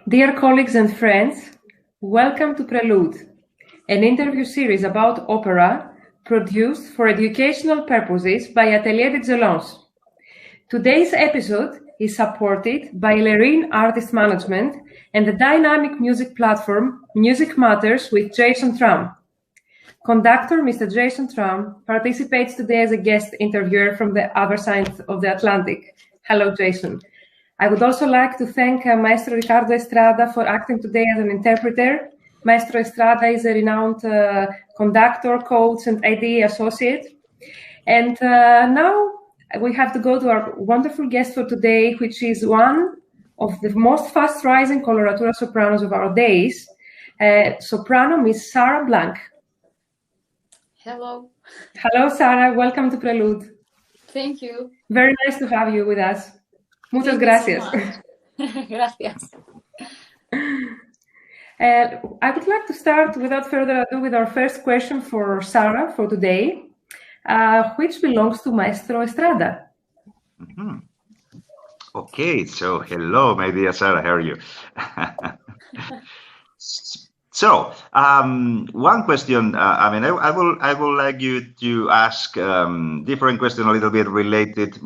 Dear colleagues and friends, welcome to Prelude, an interview series about opera produced for educational purposes by Atelier de Blanch. Today's episode is supported by Lerine Artist Management and the dynamic music platform Music Matters with Jason Tramm. Conductor Mr. Jason Tramm participates today as a guest interviewer from the other side of the Atlantic. Hello, Jason. I would also like to thank Maestro Ricardo Estrada for acting today as an interpreter. Maestro Estrada is a renowned conductor, coach, and ID associate. And now we have to go to our wonderful guest for today, which is one of the most fast-rising coloratura sopranos of our days, soprano Miss Sara Blanch. Hello. Hello, Sara. Welcome to Prelude. Thank you. Very nice to have you with us. Muchas gracias. So gracias. I would like to start, without further ado, with our first question for Sara for today, which belongs to Maestro Estrada. Mm-hmm. Okay, so hello, my dear Sara, how are you? So, one question. I would like you to ask different question, a little bit related.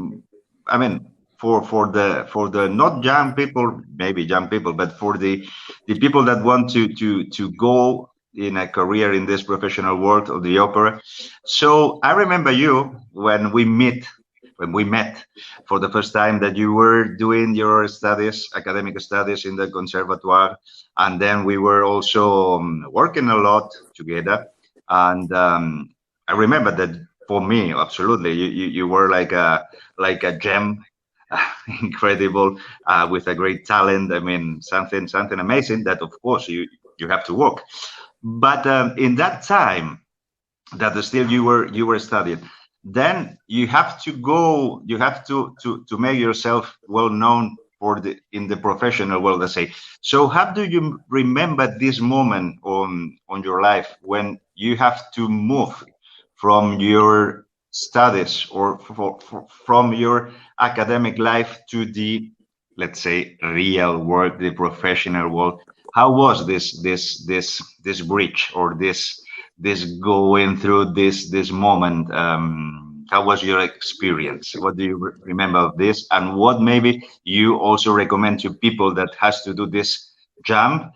For the not young people, maybe young people, but for the people that want to go in a career in this professional world of the opera. So I remember you when we met for the first time, that you were doing your studies, academic studies in the conservatoire, and then we were also working a lot together. And I remember that for me, absolutely, you were like a gem. Incredible, with a great talent. I mean, something amazing that, of course, you have to work. But in that time, that still you were studying, then you have to go. You have to make yourself well known in the professional world, let's say. So, how do you remember this moment on your life when you have to move from your studies or from your academic life to the, let's say, real world, the professional world? How was this bridge, or this going through this moment? How was your experience? What do you remember of this, and what maybe you also recommend to people that has to do this jump,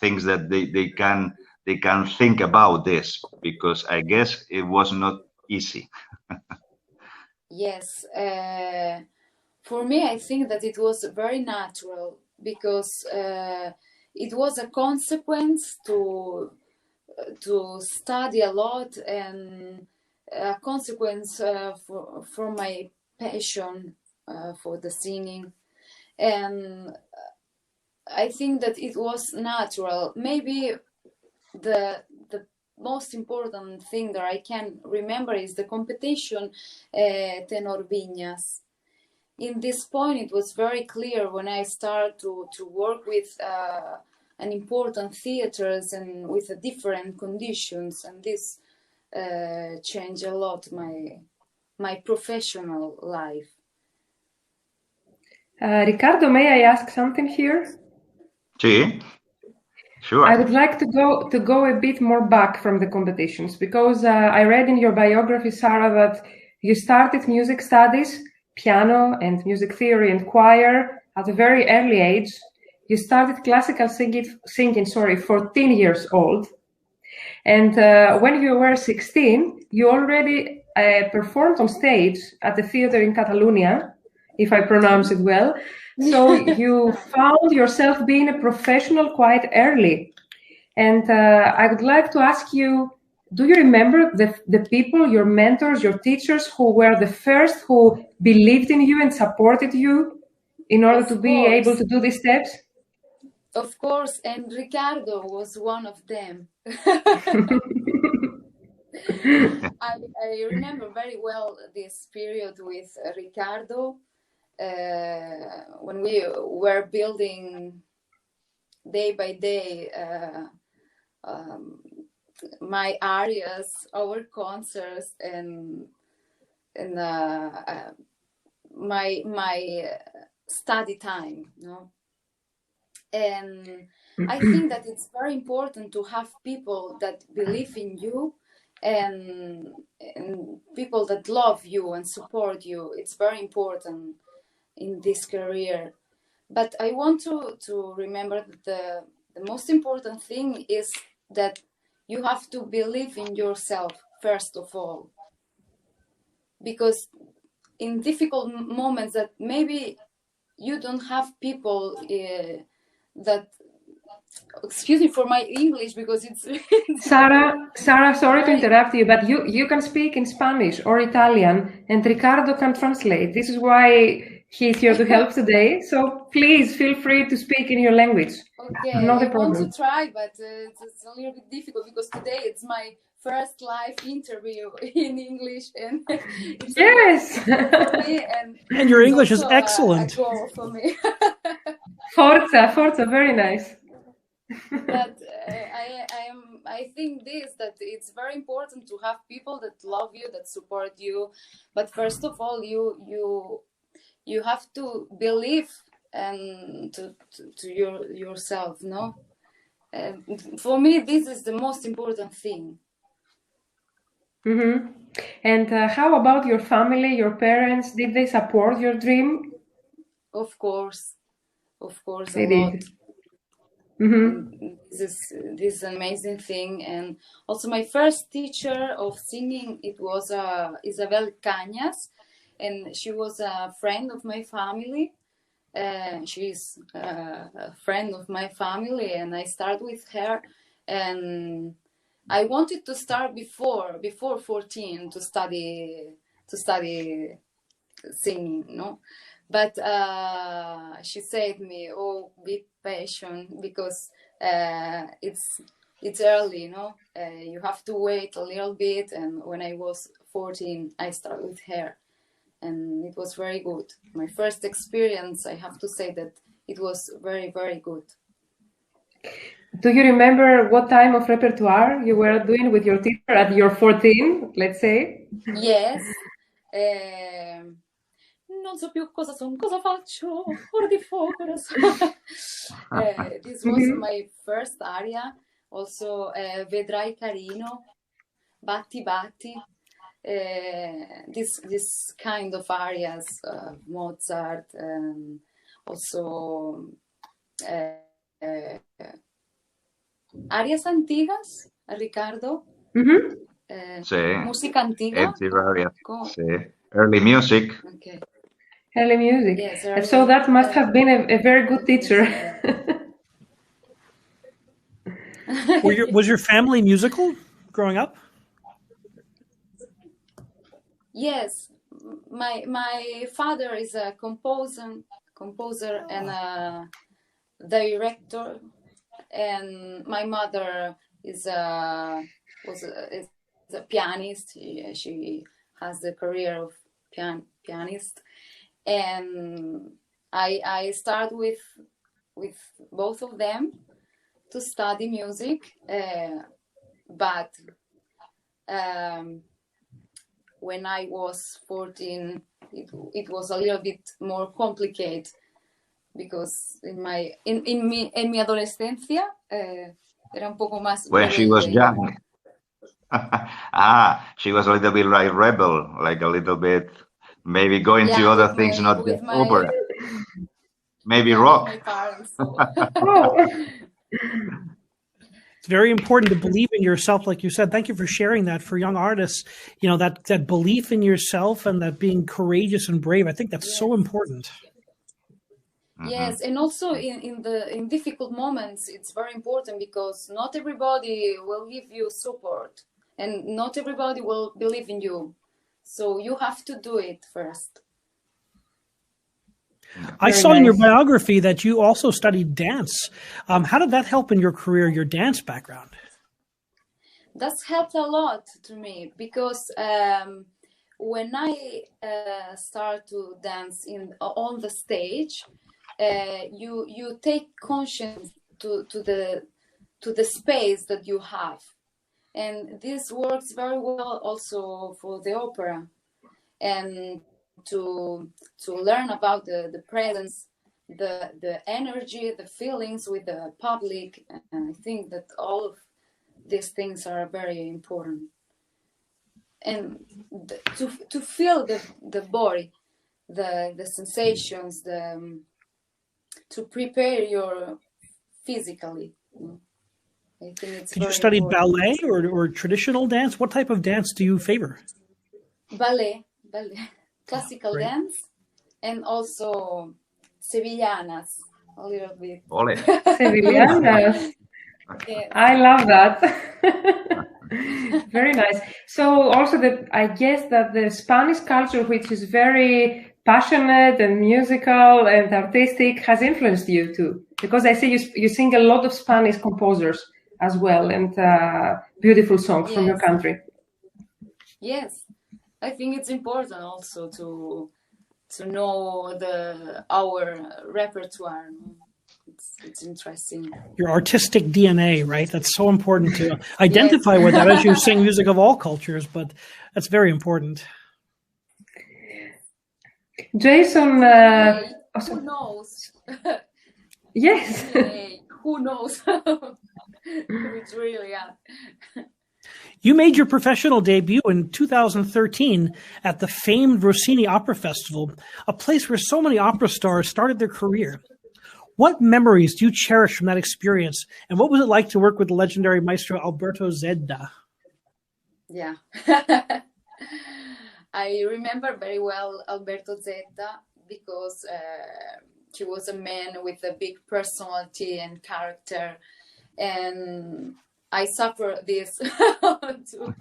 things that they can think about this, because I guess it was not easy. Yes, for me, I think that it was very natural, because it was a consequence to study a lot, and a consequence for my passion for the singing. And I think that it was natural. Maybe the most important thing that I can remember is the competition Tenor Viñas. In this point, it was very clear when I started to work with an important theaters and with different conditions, and this changed a lot my professional life. Ricardo, may I ask something here? Sí. Sure. I would like to go a bit more back from the competitions, because I read in your biography, Sara, that you started music studies, piano and music theory and choir at a very early age. You started classical singing 14 years old. And when you were 16, you already performed on stage at the theater in Catalonia, if I pronounce it well. So you found yourself being a professional quite early. And I would like to ask you, do you remember the people, your mentors, your teachers, who were the first who believed in you and supported you in order to be able to do these steps? Of course, and Ricardo was one of them. I remember very well this period with Ricardo when we were building day by day my arias, our concerts, and my study time, you know. And I think that it's very important to have people that believe in you and people that love you and support you. It's very important in this career. But I want to remember that the most important thing is that you have to believe in yourself, first of all. Because in difficult moments that maybe you don't have people that, excuse me for my English, because it's Sara, sorry to interrupt you, but you can speak in Spanish or Italian, and Ricardo can translate. This is why he's here to help today. So please feel free to speak in your language. Okay, not a I problem. want to try, but it's a little bit difficult because today it's my first live interview in English, and it's Yes. for me, and your English is also excellent. a goal for me. Forza, very nice. But I think that it's very important to have people that love you, that support you. But first of all, you have to believe and to yourself, no? For me, this is the most important thing. Mm-hmm. And how about your family, your parents? Did they support your dream? Of course, They a lot. did. Mm-hmm. This is an amazing thing. And also my first teacher of singing, it was Isabel Cañas, and she was a friend of my family. She's a friend of my family, and I started with her, and I wanted to start before 14 to study singing, no? But she said me, "Oh, be patient, because it's early, you know. You have to wait a little bit." And when I was 14, I started with her, and it was very good. My first experience, I have to say that it was very, very good. Do you remember what time of repertoire you were doing with your teacher at your 14, let's say? Yes. Non so più cosa faccio, ora di fuoco. This was my first aria. Also, Vedrai carino, Batti batti. This kind of arias, Mozart, also arias antiguas, Ricardo. Música antigua. Early music. Okay. Early music. Yes, so that must have been a very good teacher. Was your family musical growing up? Yes, my father is a composer and a director, and my mother is a pianist. She has the career of pianist, and I start with both of them to study music, but when I was 14, it was a little bit more complicated, because en mi adolescencia era un poco más. When she was young. She was a little bit like rebel, like a little bit, maybe going to other things, not the opera. Maybe rock. My parents, It's very important to believe in yourself, like you said. Thank you for sharing that for young artists. You know, that belief in yourself and that being courageous and brave. I think that's so important. Yes, and also in difficult moments, it's very important because not everybody will give you support, and not everybody will believe in you. So you have to do it first. I saw in your biography that you also studied dance. How did that help in your career, your dance background? That's helped a lot to me because when I start to dance on the stage, you take conscience to the space that you have, and this works very well also for the opera, and to learn about the presence, the energy, the feelings with the public. And I think that all of these things are very important, and to feel the body, the sensations, to prepare your physically. I think it's Did you study ballet or traditional dance? What type of dance do you favor? Ballet, classical dance, and also sevillanas a little bit. Sevillanas. Yes. I love that. Very nice. So also I guess that the Spanish culture, which is very passionate and musical and artistic, has influenced you too. Because I see you sing a lot of Spanish composers as well, and beautiful songs from your country. Yes, I think it's important also to know our repertoire. It's interesting. Your artistic DNA, right? That's so important to identify with that as you sing music of all cultures, but that's very important. Jason, who knows? Yes. Who knows? It's really You made your professional debut in 2013 at the famed Rossini Opera Festival, a place where so many opera stars started their career. What memories do you cherish from that experience, and what was it like to work with the legendary maestro Alberto Zedda? Yeah. I remember very well Alberto Zedda because he was a man with a big personality and character, and I suffer this too.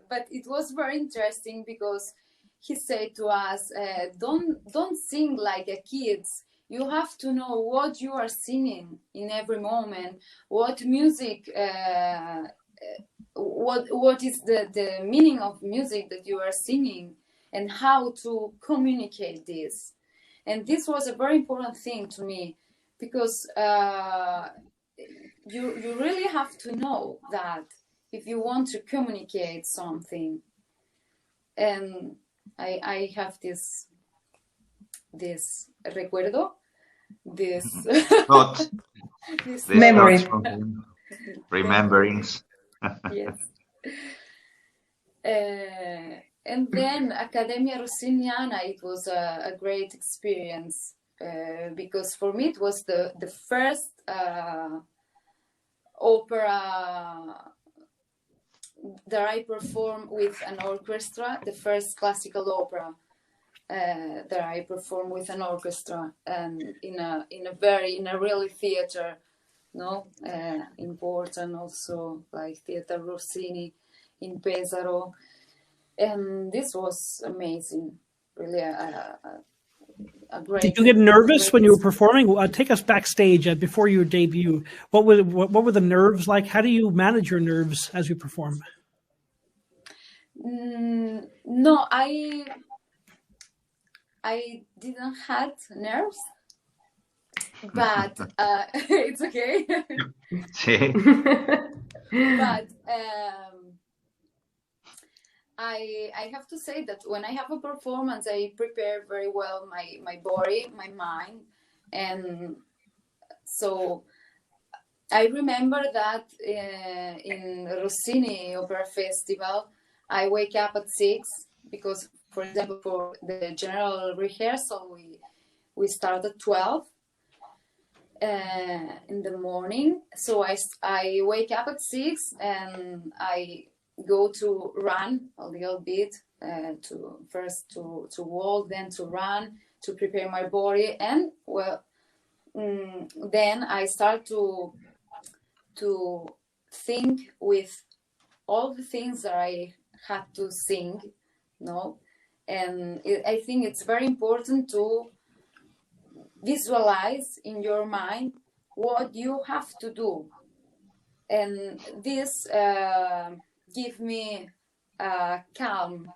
But it was very interesting because he said to us, don't sing like a kids. You have to know what you are singing in every moment, what music, what is the meaning of music that you are singing, and how to communicate this. And this was a very important thing to me because you really have to know that if you want to communicate something. And I have this recuerdo, this memory, rememberings. Yes. And then Accademia Rossiniana, it was a great experience because for me it was the first opera that I performed with an orchestra, the first classical opera that I performed with an orchestra, and in a really theater, important also, like Theater Rossini in Pesaro, and this was amazing, really a great. Did you get nervous when you were performing? Take us backstage before your debut. What were the nerves like? How do you manage your nerves as you perform? No, I didn't have nerves, but it's okay. But I have to say that when I have a performance, I prepare very well my body, my mind, and so I remember that in Rossini Opera Festival, I wake up at 6 because, for example, for the general rehearsal, we start at 12. in the morning. So I wake up at 6 and I go to run a little bit, to walk, then to run, to prepare my body, and then I start to think with all the things that I had to sing, and I think it's very important to visualize in your mind what you have to do, and this give me calm,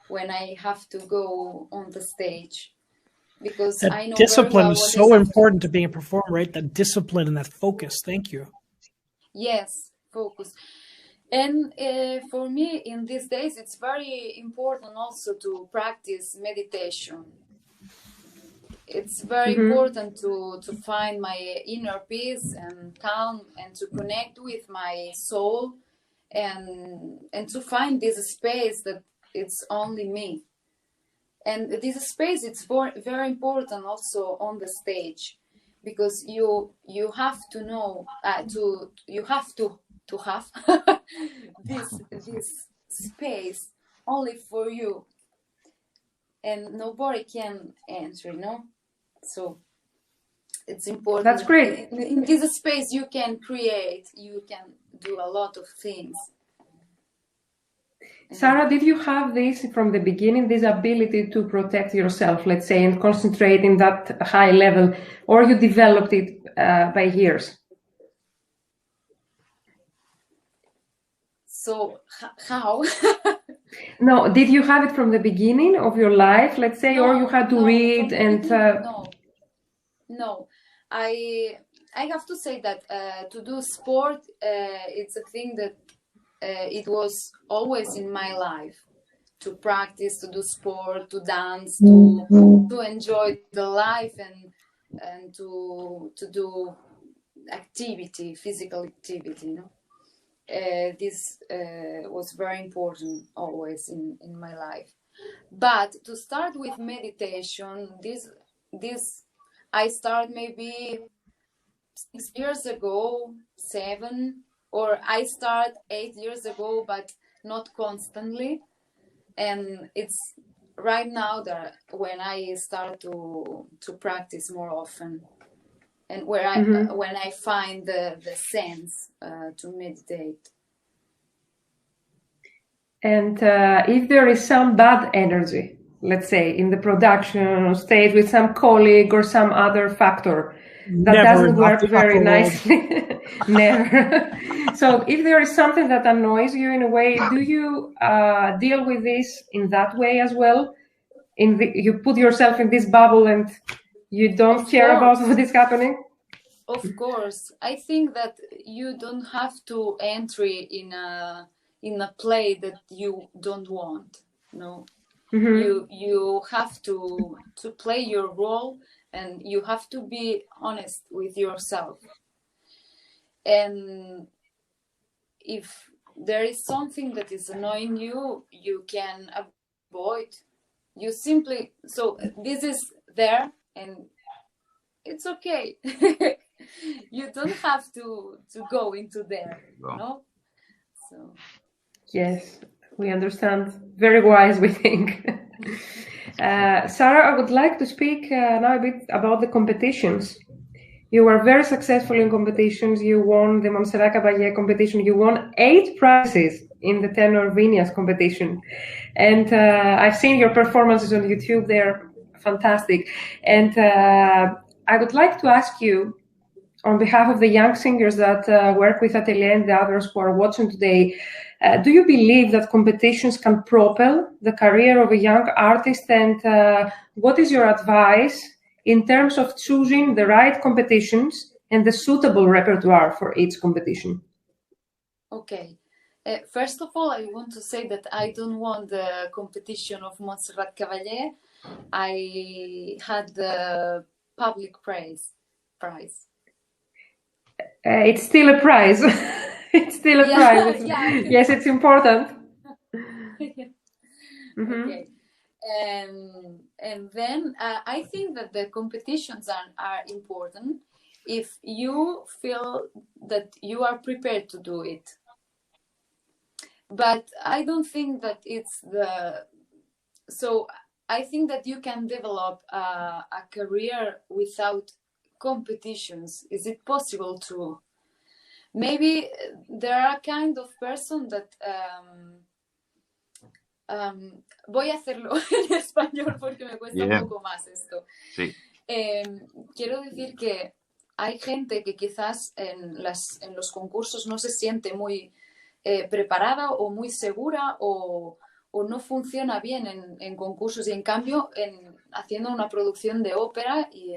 when I have to go on the stage, because that I know discipline very well is so important to being a performer, right? That discipline and that focus. Thank you. Yes, focus. And for me, in these days, it's very important also to practice meditation. It's very important to find my inner peace and calm, and to connect with my soul, and to find this space that it's only me. And this space, it's very important also on the stage, because you have to know you have to have this space only for you, and nobody can enter, so it's important. That's great. In this space you can create, you can do a lot of things. Sara, did you have this from the beginning, this ability to protect yourself, let's say, and concentrate in that high level, or you developed it by years? So how? No, did you have it from the beginning of your life, let's say, or you had to read and... No, I have to say that to do sport, it's a thing that it was always in my life, to practice, to do sport, to dance, to enjoy the life, and to do activity, physical activity, this was very important always in my life. But to start with meditation, this I started maybe 6 years ago, 7, or I started 8 years ago, but not constantly. And it's right now that when I start to practice more often, and when I find the sense to meditate. And if there is some bad energy, let's say, in the production stage with some colleague or some other factor that doesn't work very nicely, never. So if there is something that annoys you in a way, do you deal with this in that way as well? You put yourself in this bubble and you don't care about what is happening? Of course. I think that you don't have to enter in a play that you don't want. No. You have to play your role, and you have to be honest with yourself. And if there is something that is annoying you, you can avoid. You simply, so this is there, and it's okay. You don't have to go into there, no? So yes, we understand. Very wise, we think. Sara, I would like to speak now a bit about the competitions. You were very successful in competitions. You won the Montserrat Caballé competition. You won 8 prizes in the tenor Vinyas competition. And I've seen your performances on YouTube. They're fantastic. And I would like to ask you, on behalf of the young singers that work with Atelier and the others who are watching today, do you believe that competitions can propel the career of a young artist? And what is your advice in terms of choosing the right competitions and the suitable repertoire for each competition? Okay. First of all, I want to say that I don't want the competition of Montserrat Caballé. I had the public prize. It's still a prize. It's still a prize. Yeah. Yes, it's important. Okay. And then I think that the competitions are important if you feel that you are prepared to do it. But I don't think that it's so I think that you can develop a career without competitions. Is it possible to? Maybe there are kind of person that voy a hacerlo en español porque me cuesta un poco más esto. Sí. Quiero decir que hay gente que quizás en los concursos no se siente muy preparada o muy segura o no funciona bien en concursos, y en cambio haciendo una producción de ópera y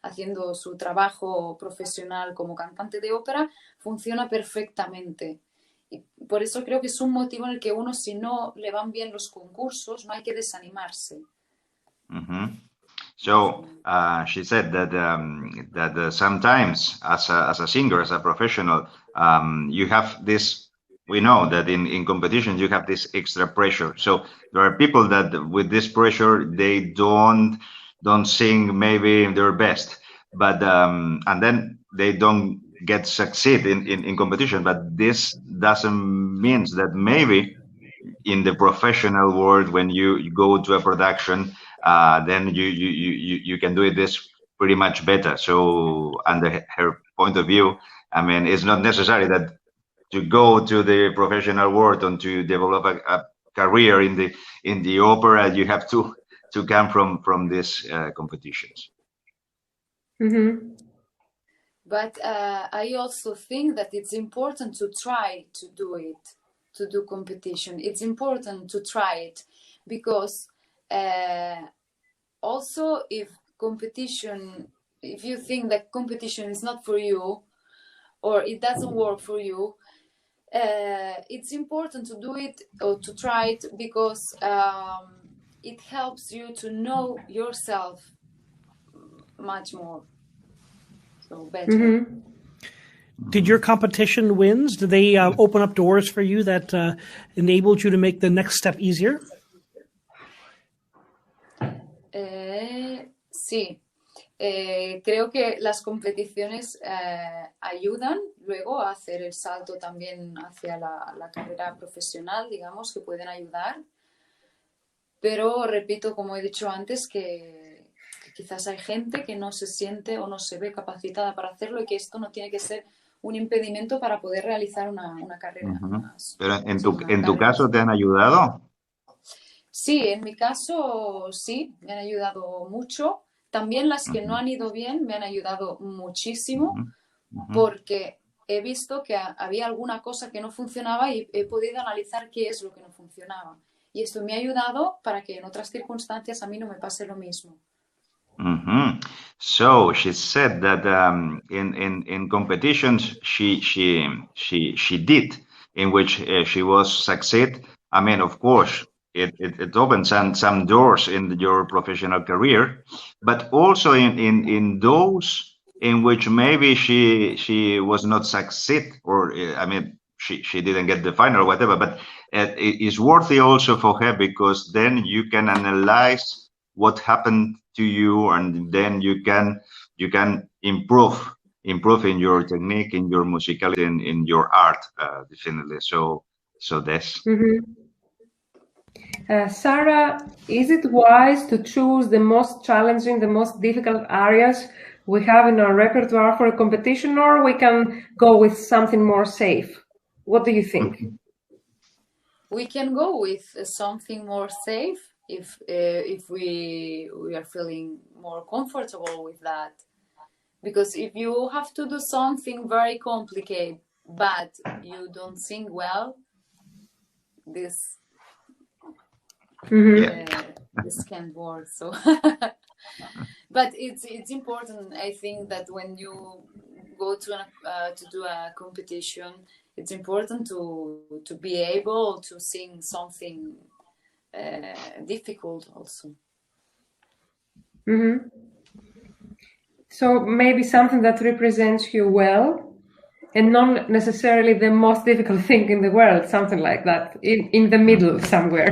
haciendo su trabajo profesional como cantante de ópera funciona perfectamente. Y por eso creo que es un motivo en el que uno, si no le van bien los concursos, no hay que desanimarse. Mm-hmm. So she said that sometimes as a singer, as a professional, you have this. We know that in competition you have this extra pressure. So there are people that with this pressure they don't sing maybe their best, but and then they don't succeed in competition. But this doesn't mean that maybe in the professional world, when you go to a production, then you can do this pretty much better. So under her point of view, I mean, it's not necessary that to go to the professional world and to develop a career in the opera, you have to come from these competitions. Mm-hmm. But I also think that it's important to try to do it, to do competition. It's important to try it because also if you think that competition is not for you or it doesn't work for you, it's important to do it or to try it because it helps you to know yourself much more. So better. Mm-hmm. Did your competition wins? Did they open up doors for you that enabled you to make the next step easier? Sí. Creo que las competiciones ayudan luego a hacer el salto también hacia la carrera profesional, digamos, que pueden ayudar. Pero repito, como he dicho antes, que quizás hay gente que no se siente o no se ve capacitada para hacerlo y que esto no tiene que ser un impedimento para poder realizar una carrera. Uh-huh. Pero en tu caso, ¿te han ayudado? Sí, en mi caso sí, me han ayudado mucho. También las que no han ido bien me han ayudado muchísimo porque he visto que había alguna cosa que no funcionaba y he podido analizar qué es lo que no funcionaba. Y esto me ha ayudado para que en otras circunstancias a mí no me pase lo mismo. Mm-hmm. So she said that in competitions she did in which she was succeed. I mean, of course, it opens some doors in your professional career, but also in those in which maybe she was not succeed, or I mean she didn't get the final or whatever, but it is worthy also for her because then you can analyze what happened to you and then you can improve in your technique, in your musicality, in your art, definitely. So that's. Mm-hmm. Sara, is it wise to choose the most challenging, the most difficult areas we have in our repertoire for a competition, or we can go with something more safe? What do you think? We can go with something more safe if we are feeling more comfortable with that. Because if you have to do something very complicated, but you don't sing well, this can't work. So, but it's important. I think that when you go to do a competition, it's important to be able to sing something difficult also. Mm-hmm. So maybe something that represents you well, and not necessarily the most difficult thing in the world, something like that, in the middle somewhere.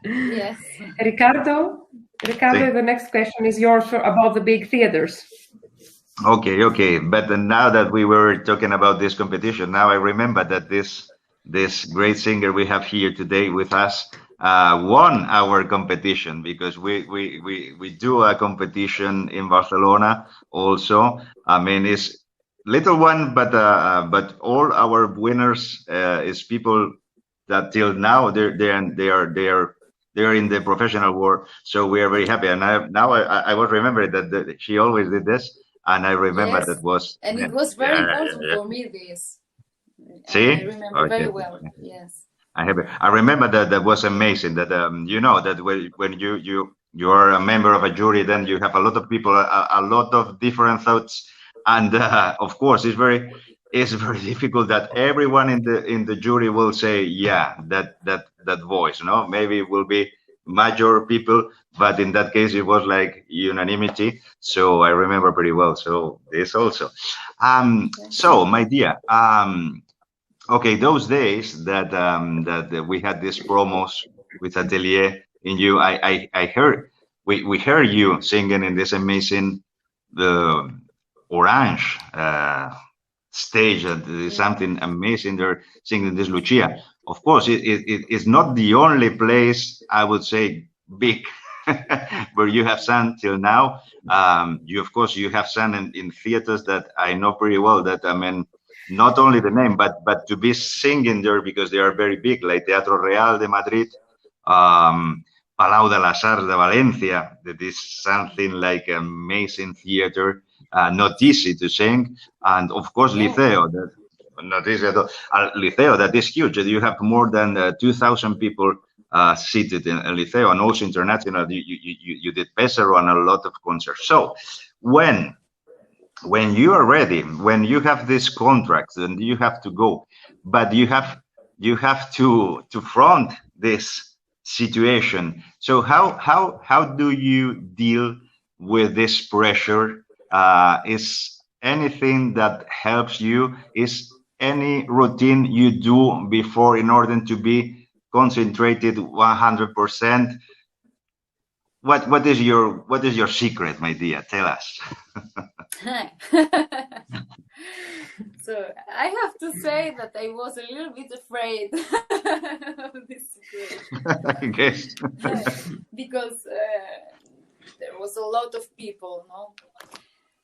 Yes. Ricardo, Sí. the next question is yours about the big theaters. Okay. But now that we were talking about this competition, now I remember that this great singer we have here today with us won our competition, because we do a competition in Barcelona also. I mean, it's little one, but all our winners is people that till now they're in the professional world. So we are very happy. And I was remembering that she always did this. And I remember Yes. that was, And it man, was very important yeah. for me, this. I See? remember very Okay. well. Yes. I remember that was amazing. That you know that when you are a member of a jury, then you have a lot of people, a lot of different thoughts, and of course it's very difficult that everyone in the jury will say, yeah, that voice. No, maybe it will be major people, but in that case it was like unanimity. So I remember pretty well. So this also. So my dear, okay, those days that we had these promos with Atelier in you, I heard we heard you singing in this amazing the Orange stage. That is Yeah. something amazing. They're singing this Lucia. Of course, it's not the only place, I would say, big where you have sung till now. You of course you have sung in theaters that I know pretty well. That I mean, not only the name, but to be singing there, because they are very big, like Teatro Real de Madrid, Palau de las Arts de Valencia. That is something like amazing theater, not easy to sing, and of course Yeah. Liceo. That not easy at all. Liceo, that is huge. You have more than 2,000 people seated in Liceo, and also international. You did Pesaro and a lot of concerts. So when you are ready, when you have this contract, then you have to go, but you have to front this situation. So how do you deal with this pressure? Is anything that helps you? Is any routine you do before in order to be concentrated 100%? What is your secret, my dear? Tell us. So I have to say that I was a little bit afraid of this situation. I guess. Because there was a lot of people, no?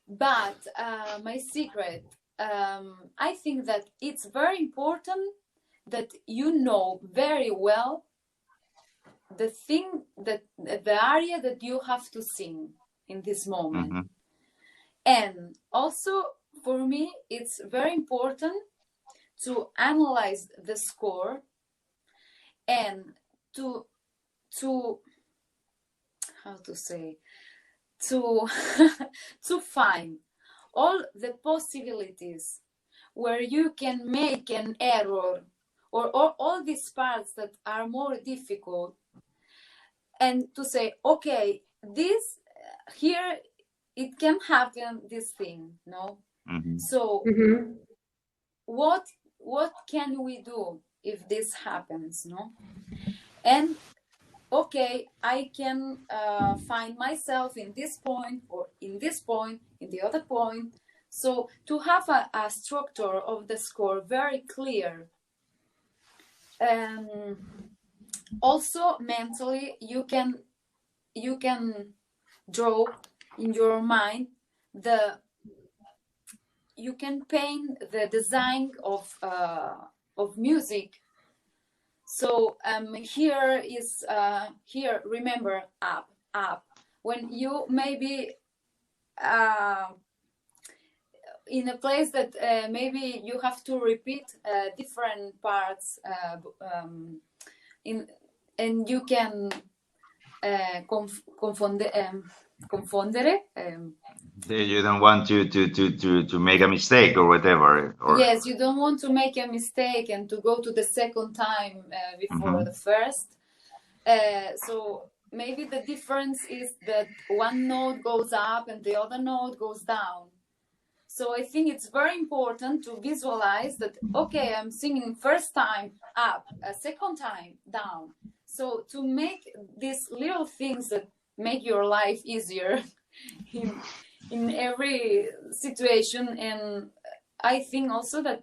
But my secret, I think that it's very important that you know very well the thing that the area that you have to sing in this moment. Mm-hmm. And also for me, it's very important to analyze the score and to how to say, to to find all the possibilities where you can make an error, or all these parts that are more difficult, and to say, okay, this here it can happen, this thing, no? Mm-hmm. So Mm-hmm. what can we do if this happens, no? And okay, I can find myself in this point, or in this point, in the other point. So to have a structure of the score very clear. Also mentally, you can draw in your mind you can paint the design of music. So here remember up. When you maybe in a place that maybe you have to repeat different parts and you can confondere. You don't want to make a mistake or whatever. Or... Yes, you don't want to make a mistake and to go to the second time before the first. So maybe the difference is that one note goes up and the other note goes down. So I think it's very important to visualize that, okay, I'm singing first time up, a second time down. So to make these little things that make your life easier in every situation. And I think also that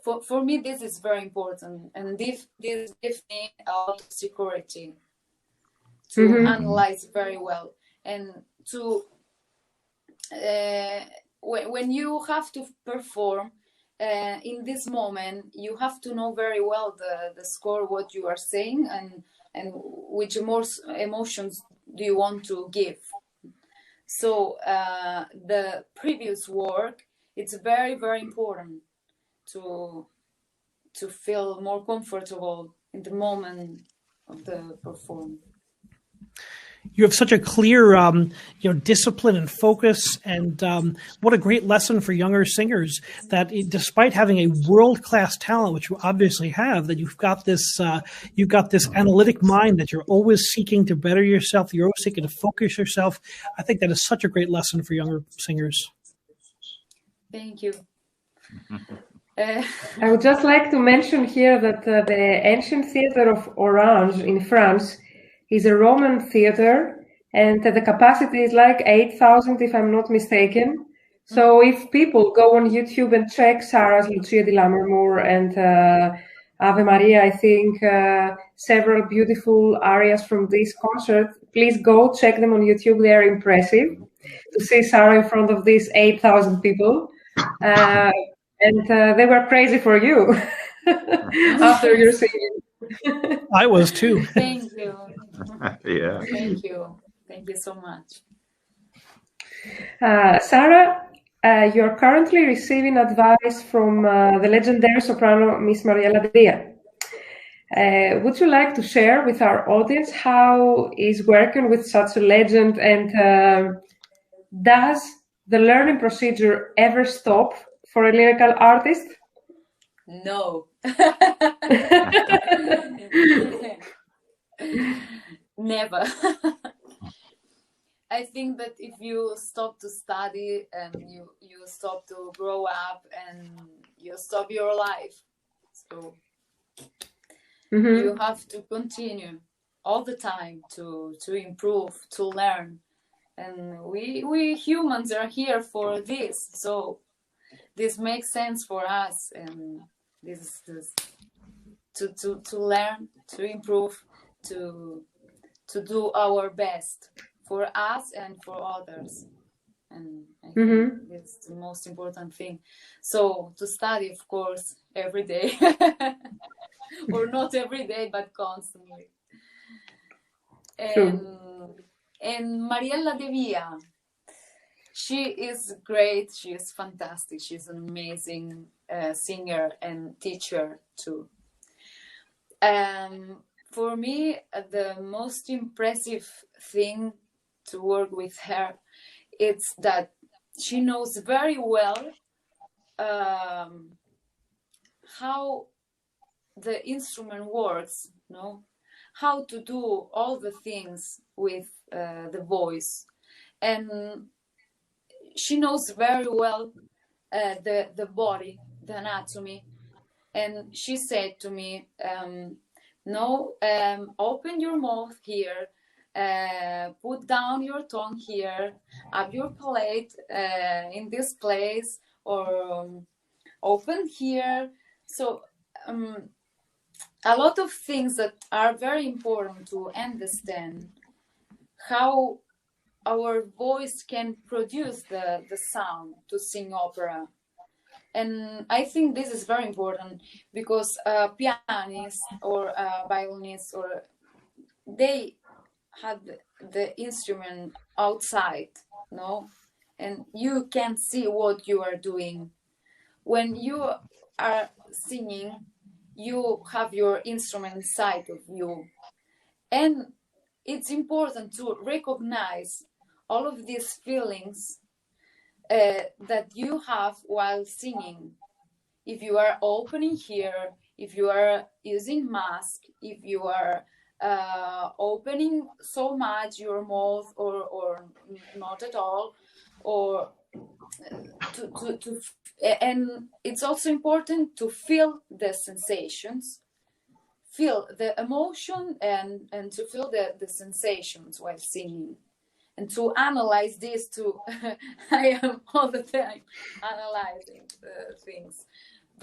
for me this is very important, and this gives me a lot of security to analyze very well, and to when you have to perform in this moment, you have to know very well the score, what you are saying, and which emotions do you want to give. So the previous work, it's very, very important to feel more comfortable in the moment of the performance. You have such a clear, discipline and focus, and what a great lesson for younger singers. That despite having a world-class talent, which you obviously have, that you've got this analytic mind that you're always seeking to better yourself. You're always seeking to focus yourself. I think that is such a great lesson for younger singers. Thank you. I would just like to mention here that the ancient theater of Orange in France is a Roman theater, and the capacity is like 8,000, if I'm not mistaken. So if people go on YouTube and check Sara's Lucia di Lammermoor and Ave Maria, I think several beautiful arias from this concert, please go check them on YouTube. They are impressive to see Sara in front of these 8,000 people. And they were crazy for you after your singing. I was too. Thank you. Yeah. Thank you. Thank you so much. Sara, you're currently receiving advice from the legendary soprano Miss Mariella De Via. Would you like to share with our audience how is working with such a legend, and does the learning procedure ever stop for a lyrical artist? No. Never. I think that if you stop to study and you stop to grow up and you stop your life, so you have to continue all the time to improve, to learn, and we humans are here for this, so this makes sense for us, and this is to learn, to improve, to do our best for us and for others, and I think it's the most important thing. So to study, of course, every day, or not every day, but constantly. And Mariella De Via, she is great. She is fantastic. She's an amazing singer and teacher too. For me, the most impressive thing to work with her, it's that she knows very well how the instrument works, how to do all the things with the voice, and she knows very well the body, the anatomy. And she said to me, open your mouth here, put down your tongue here, up your palate in this place, or open here. So a lot of things that are very important to understand how our voice can produce the sound to sing opera. And I think this is very important because pianists or violinists, or they had the instrument outside, and you can see what you are doing. When you are singing, you have your instrument inside of you, and it's important to recognize all of these feelings that you have while singing. If you are opening here, if you are using mask, if you are opening so much your mouth or not at all, or and it's also important to feel the sensations, feel the emotion and to feel the sensations while singing, and to analyze this too. I am all the time analyzing things,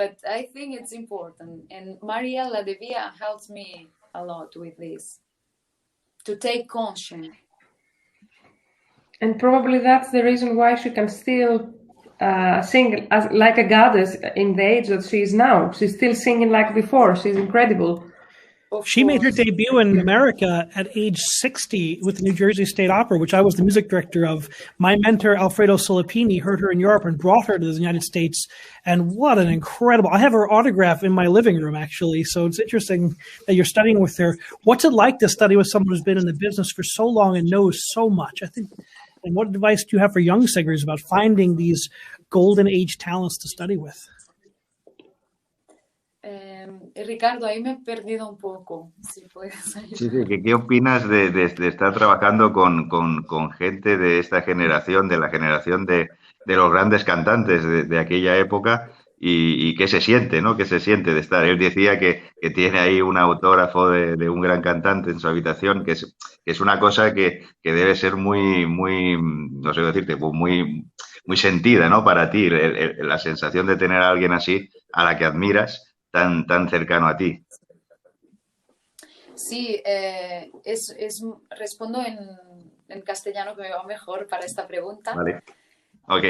but I think it's important, and Mariella De Via helps me a lot with this, to take conscience. And probably that's the reason why she can still sing as like a goddess in the age that she is now. She's still singing like before. She's incredible. She made her debut in America at age 60 with the New Jersey State Opera, which I was the music director of. My mentor, Alfredo Solipini, heard her in Europe and brought her to the United States. And what an incredible, I have her autograph in my living room, actually. So it's interesting that you're studying with her. What's it like to study with someone who's been in the business for so long and knows so much? I think, and what advice do you have for young singers about finding these golden age talents to study with? Ricardo, ahí me he perdido un poco. Si puedes ayudar. Sí, ¿qué opinas de estar trabajando con gente de esta generación, de la generación de los grandes cantantes de aquella época, y qué se siente, ¿no? ¿Qué se siente de estar? Él decía que tiene ahí un autógrafo de un gran cantante en su habitación, que es una cosa que debe ser muy, no sé decirte, muy sentida, ¿no? Para ti, la sensación de tener a alguien así, a la que admiras, tan cercano a ti. Sí, respondo en castellano, que me va mejor para esta pregunta. Vale. Ok.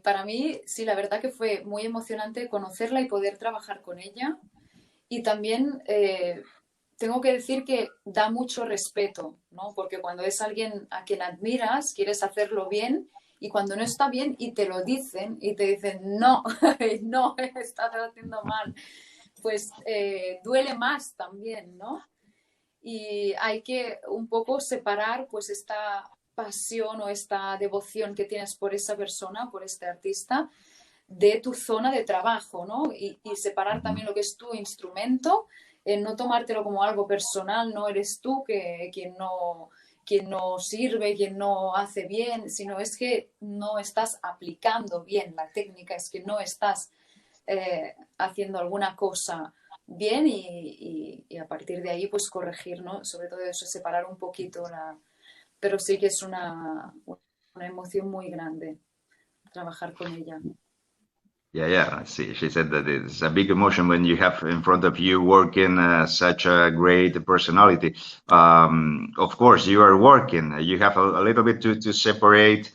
Para mí, sí, la verdad que fue muy emocionante conocerla y poder trabajar con ella. Y también tengo que decir que da mucho respeto, ¿no? Porque cuando es alguien a quien admiras, quieres hacerlo bien. Y cuando no está bien y te lo dicen, y te dicen, no, no, estás haciendo mal, pues duele más también, ¿no? Y hay que un poco separar pues esta pasión o esta devoción que tienes por esa persona, por este artista, de tu zona de trabajo, ¿no? Y separar también lo que es tu instrumento, no tomártelo como algo personal, no eres tú quien no sirve, quien no hace bien, sino es que no estás aplicando bien la técnica, es que no estás haciendo alguna cosa bien y a partir de ahí pues corregir, ¿no? Sobre todo eso, separar un poquito pero sí que es una emoción muy grande trabajar con ella. Yeah. See, she said that it's a big emotion when you have in front of you working such a great personality. Of course, you are working. You have a little bit to separate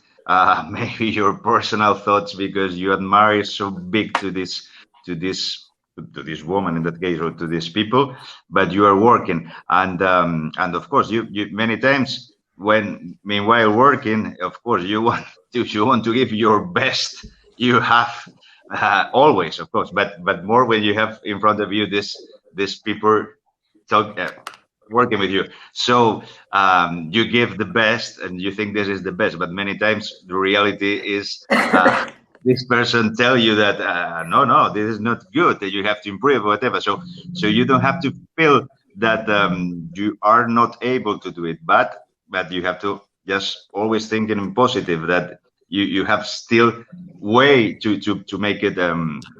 maybe your personal thoughts because you admire so big to this woman in that case, or to these people. But you are working, and of course, you many times when meanwhile working, of course, you want to give your best. You have. Always, of course, but more when you have in front of you this people working with you. So you give the best, and you think this is the best, but many times the reality is this person tell you that no, this is not good. That you have to improve, whatever. So you don't have to feel that you are not able to do it, but you have to just always think in positive that. You have still way to make it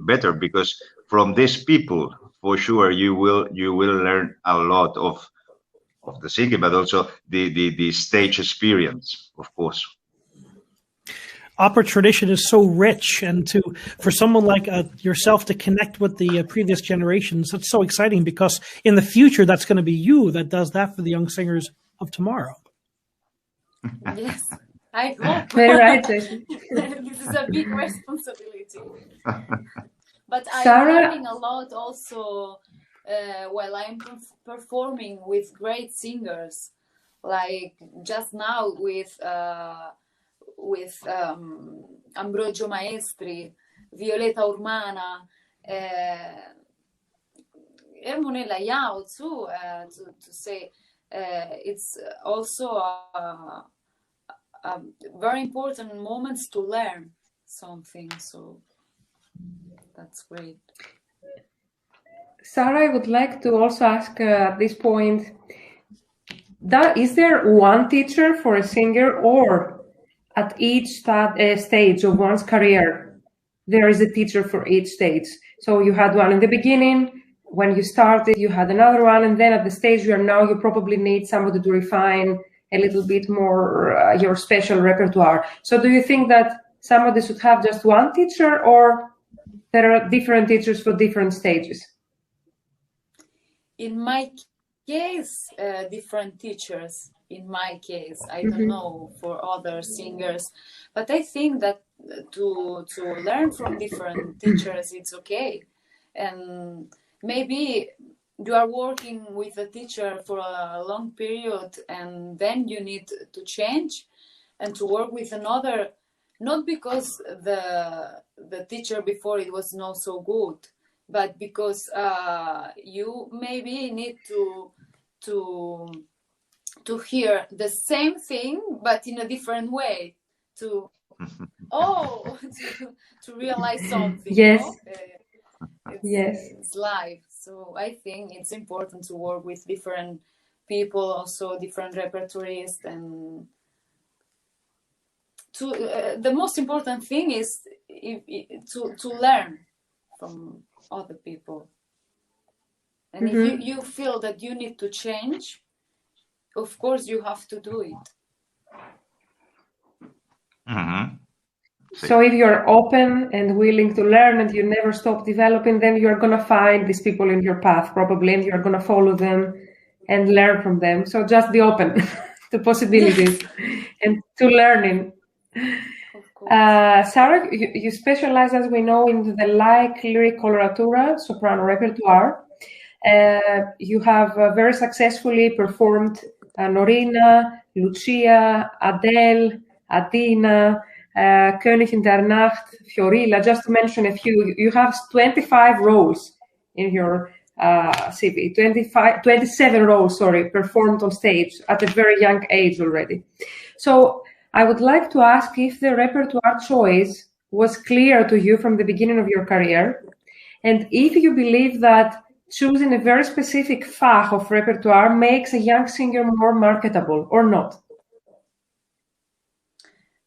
better, because from these people for sure you will learn a lot of the singing, but also the stage experience, of course. Opera tradition is so rich, and for someone like yourself to connect with the previous generations, that's so exciting, because in the future that's going to be you that does that for the young singers of tomorrow. Yes. I hope. Very right, Jason. This is a big responsibility. But Sara? I'm learning a lot also while I'm performing with great singers, like just now with Ambrogio Maestri, Violeta Urmana, Ermonella Yao too, to say it's also very important moments to learn something, so that's great. Sara, I would like to also ask at this point, is there one teacher for a singer, or at each stage of one's career there is a teacher for each stage. So you had one in the beginning, when you started, you had another one, and then at the stage you are now, you probably need somebody to refine a little bit more your special repertoire. So do you think that somebody should have just one teacher, or there are different teachers for different stages? In my case, different teachers. In my case, I don't know for other singers, but I think that to learn from different teachers, it's okay. And maybe you are working with a teacher for a long period, and then you need to change and to work with another, not because the teacher before it was not so good, but because you maybe need to hear the same thing but in a different way, to realize something. Yes. Yes, it's live. So I think it's important to work with different people, also different repertoires, and the most important thing is to learn from other people. And if you feel that you need to change, of course you have to do it. So if you're open and willing to learn and you never stop developing, then you're going to find these people in your path probably, and you're going to follow them and learn from them. So just be open to possibilities and to learning. Sara, you specialize, as we know, in the lyric coloratura, soprano repertoire. You have very successfully performed Norina, Lucia, Adele, Adina, König in der Nacht, Fiorilla, just to mention a few. You have 25 roles in your CV, 27 roles, performed on stage at a very young age already. So I would like to ask if the repertoire choice was clear to you from the beginning of your career, and if you believe that choosing a very specific fach of repertoire makes a young singer more marketable or not.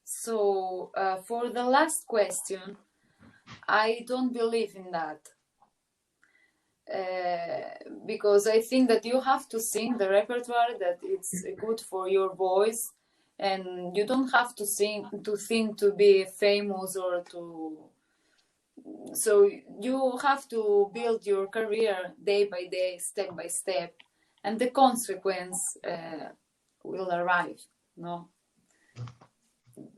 So for the last question, I don't believe in that. Because I think that you have to sing the repertoire that it's good for your voice, and you don't have to think to be famous or to. So you have to build your career day by day, step by step, and the consequence will arrive. No,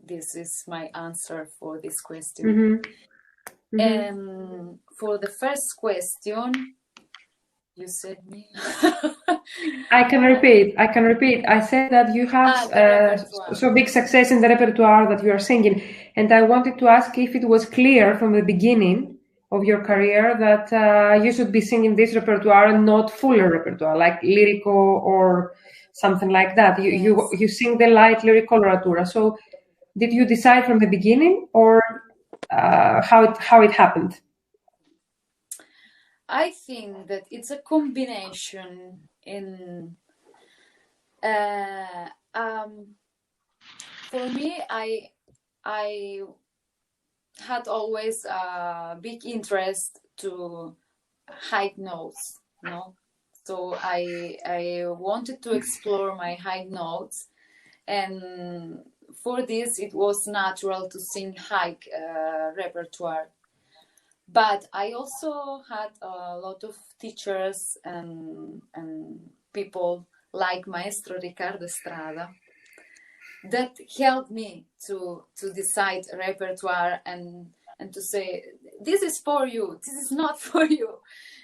this is my answer for this question. And for the first question, you said me. I can repeat. I said that you have so big success in the repertoire that you are singing, and I wanted to ask if it was clear from the beginning of your career that you should be singing this repertoire and not fuller repertoire, like lyrico or something like that. You sing the light lyric coloratura. So, did you decide from the beginning, or how it happened? I think that it's a combination in for me, I had always a big interest to high notes, no? So I wanted to explore my high notes, and for this it was natural to sing high repertoire. But I also had a lot of teachers and people like Maestro Riccardo Estrada that helped me to decide repertoire and to say, this is for you, this is not for you.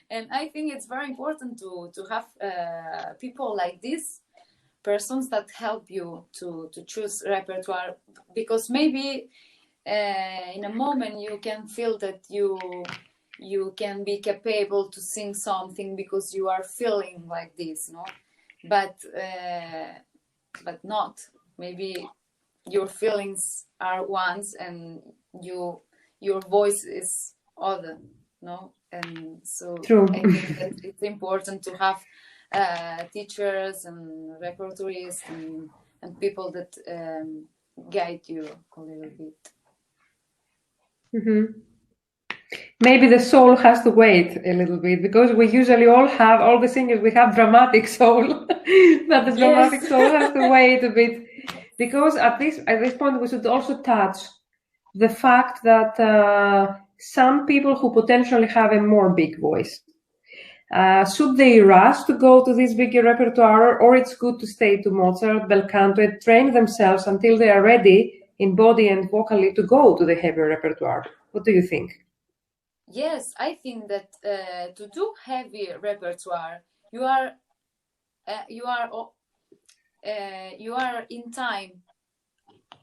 And I think it's very important to have people like this, persons that help you to choose repertoire, because maybe in a moment you can feel that you can be capable to sing something because you are feeling like this, no? But not. Maybe your feelings are ones and your voice is other, no? And so True. I think that it's important to have teachers and repertoires and people that guide you a little bit. maybe the soul has to wait a little bit, because we usually all the singers, we have dramatic soul, but the dramatic soul has to wait a bit, because at this point we should also touch the fact that some people who potentially have a more big voice, should they rush to go to this bigger repertoire, or it's good to stay to Mozart, bel canto, and train themselves until they are ready in body and vocally to go to the heavier repertoire? What do you think? Yes, I think that to do heavy repertoire, you are in time,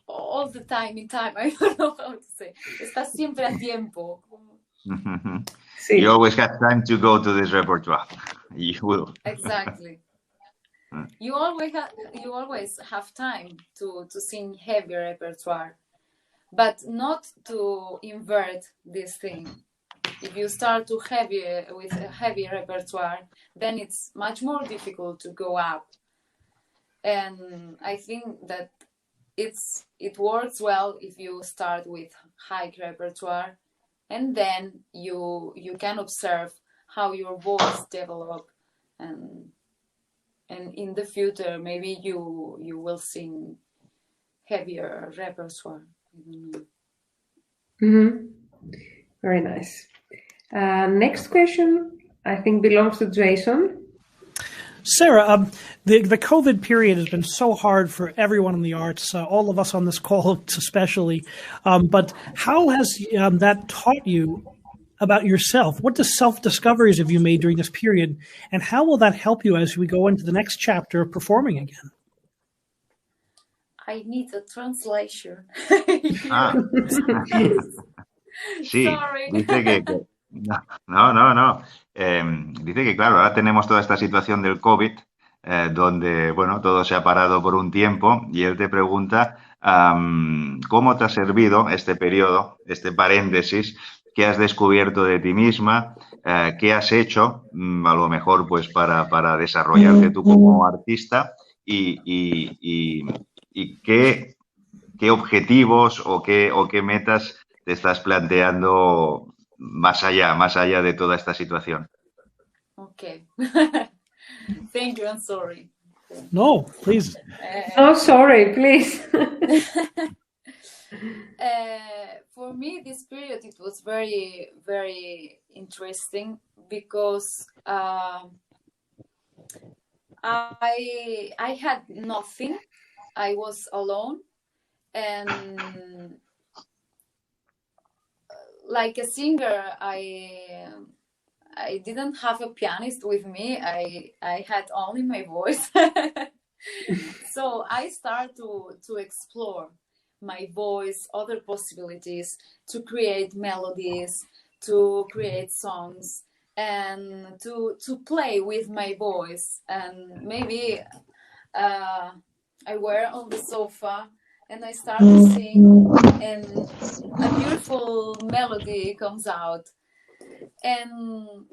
all the time in time. I don't know how to say. Estás siempre a tiempo. Sí. You always have time to go to this repertoire. You will. Exactly. You always have time to sing heavy repertoire, but not to invert this thing. If you start with a heavy repertoire, then it's much more difficult to go up. And I think that it works well if you start with high repertoire, and then you can observe how your voice develop, and in the future maybe you will sing heavier repertoire. Very nice. Next question, I think, belongs to Jason. Sara, the COVID period has been so hard for everyone in the arts, all of us on this call especially. But how has that taught you about yourself? What self-discoveries have you made during this period? And how will that help you as we go into the next chapter of performing again? I need a translation. Sí, Sorry. dice que no. Dice que claro, ahora tenemos toda esta situación del COVID, donde bueno, todo se ha parado por un tiempo, y él te pregunta cómo te ha servido este periodo, este paréntesis, qué has descubierto de ti misma, qué has hecho, a lo mejor pues para desarrollarte tú como artista, y qué objetivos o qué metas te estás planteando más allá de toda esta situación. Okay. Thank you. I'm sorry. No, please. No, sorry, please. For me, this period, it was very, very interesting, because I had nothing. I was alone, and like a singer, I didn't have a pianist with me. I had only my voice. So I started to explore my voice, other possibilities, to create melodies, to create songs, and to play with my voice. And maybe I were on the sofa and I started to sing, and a beautiful melody comes out. And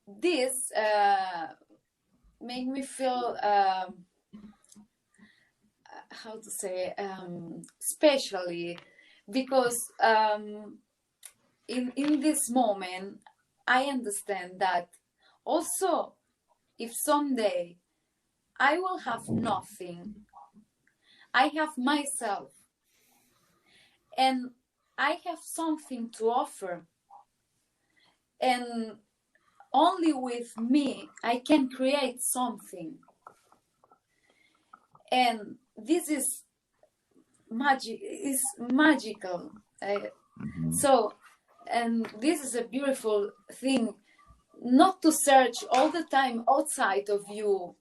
this made me feel how to say, especially because in this moment I understand that also if someday I will have nothing, I have myself, and I have something to offer, and only with me I can create something. And this is magical. So, and this is a beautiful thing, not to search all the time outside of you.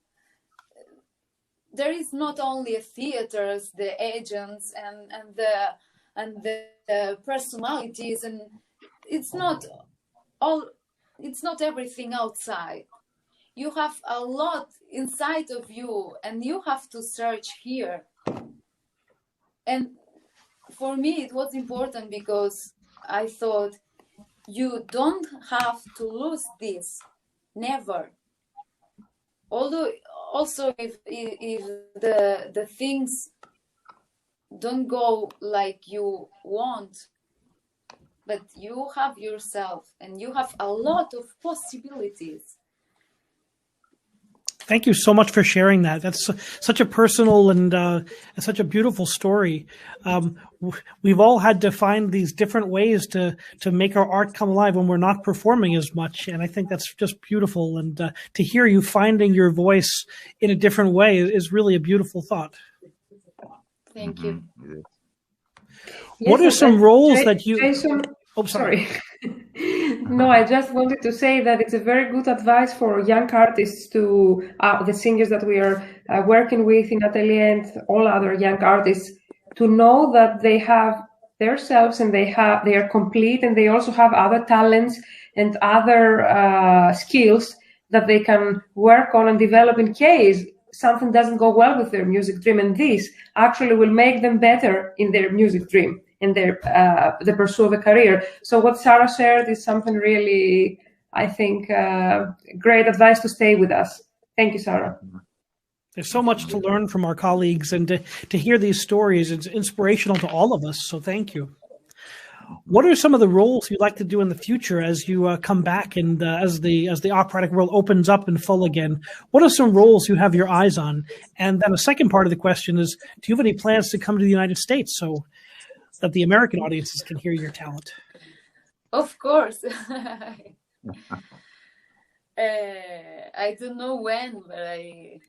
There is not only theaters, the agents, and the personalities, and it's not everything outside. You have a lot inside of you, and you have to search here. And for me, it was important because I thought you don't have to lose this, never. Although, also, if the things don't go like you want, but you have yourself and you have a lot of possibilities. Thank you so much for sharing that. That's such a personal and such a beautiful story. We've all had to find these different ways to make our art come alive when we're not performing as much, and I think that's just beautiful. And to hear you finding your voice in a different way is really a beautiful thought. Thank you. Yes. What are some roles that you? Jason, Oh, sorry. No, I just wanted to say that it's a very good advice for young artists to the singers that we are working with in Atelier and all other young artists to know that they have themselves and they are complete, and they also have other talents and other skills that they can work on and develop in case something doesn't go well with their music dream, and this actually will make them better in their music dream, in their the pursuit of a career. So what Sara shared is something really, I think, great advice to stay with us. Thank you, Sara. There's so much to learn from our colleagues, and to hear these stories, it's inspirational to all of us. So thank you. What are some of the roles you'd like to do in the future as you come back and as the operatic world opens up in full again? What are some roles you have your eyes on? And then a second part of the question is, do you have any plans to come to the United States so that the American audiences can hear your talent? Of course. I don't know when, but I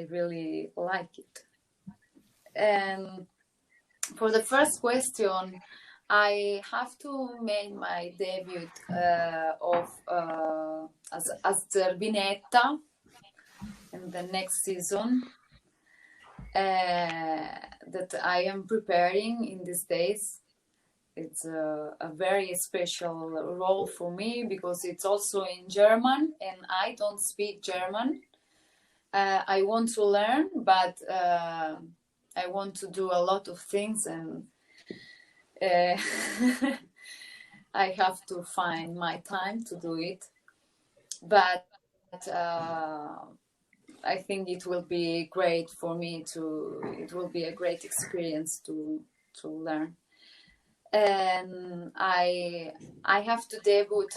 really like it. And for the first question, I have to make my debut as Zerbinetta in the next season that I am preparing in these days. It's a very special role for me because it's also in German and I don't speak German. I want to learn, but I want to do a lot of things, and I have to find my time to do it. But I think it will be great for me it will be a great experience to learn. And I have to debut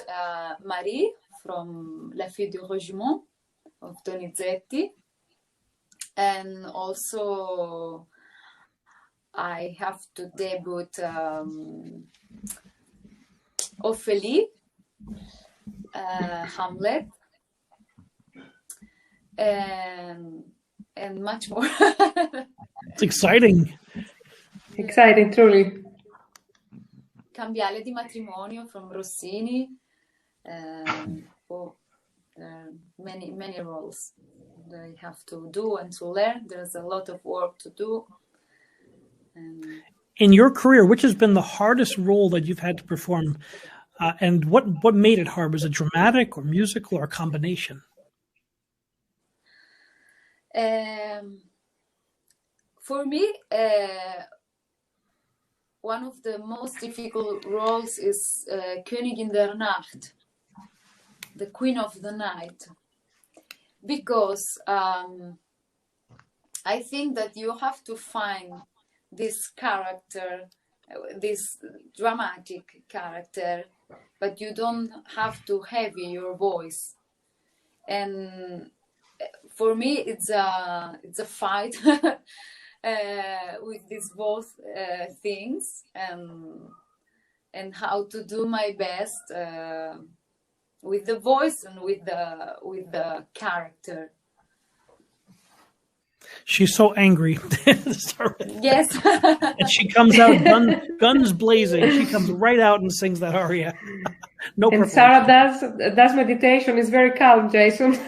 Marie from La Fille du Régiment of Donizetti. And also I have to debut Ophélie, Hamlet, and much more. It's exciting. Exciting, truly. Cambiale di matrimonio from Rossini. Many roles that I have to do and to learn. There's a lot of work to do. In your career, which has been the hardest role that you've had to perform, and what made it hard? Was it dramatic or musical or a combination? For me, one of the most difficult roles is Königin der Nacht, the Queen of the Night, because I think that you have to find this character, this dramatic character, but you don't have to heavy your voice. And for me, it's a fight with these both things, and how to do my best with the voice and with the character. She's so angry. Yes. And she comes out guns blazing. She comes right out and sings that aria. No. And Sara does meditation. Is very calm, Jason.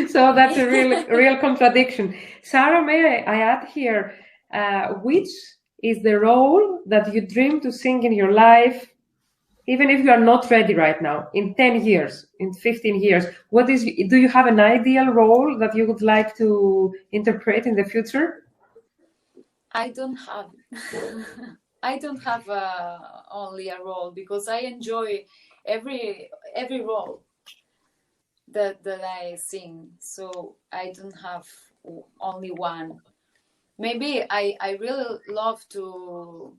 So that's a real contradiction. Sara, may I add here, which is the role that you dream to sing in your life, even if you are not ready right now, in 10 years, in 15 years? Do you have an ideal role that you would like to interpret in the future? I don't have only a role, because I enjoy every role that I sing. So I don't have only one. Maybe I really love to